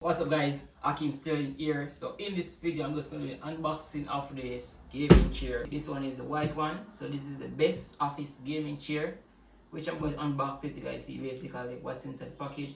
What's up guys, Ackeem still here. So in this video I'm just going to be unboxing of this gaming chair. This one is a white one, so this is the BestOffice gaming chair, which I'm going to unbox it. You guys see basically what's inside the package.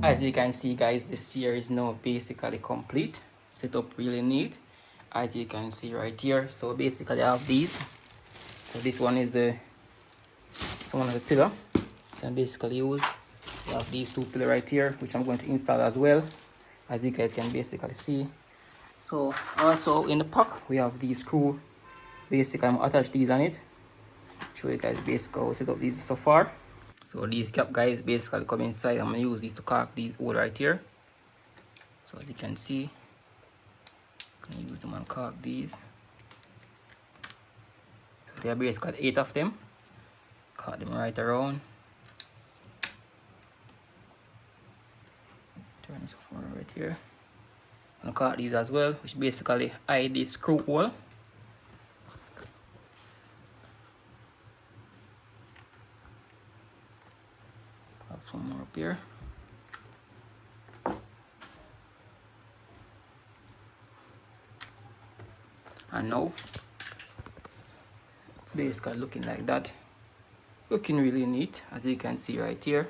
As you can see guys, this chair is now basically complete. set up really neat, as you can see right here. So basically I have these. So this one is one of the pillar can basically use. We have these two pillar right here, which I'm going to install as well, as you guys can basically see. So also in the pack we have these screw. Basically I'm attach these on it. Show you guys basically how to set up these so far. So these cap guys basically come inside. I'm gonna use these to caulk these hole right here. So as you can see, I'm gonna use them and caulk these. So there are basically 8 of them. Caulk them right around. Turn this one right here. I'm gonna caulk these as well, which basically hide this screw hole. Have some more up here. And now basically looking like that, looking really neat, as you can see right here.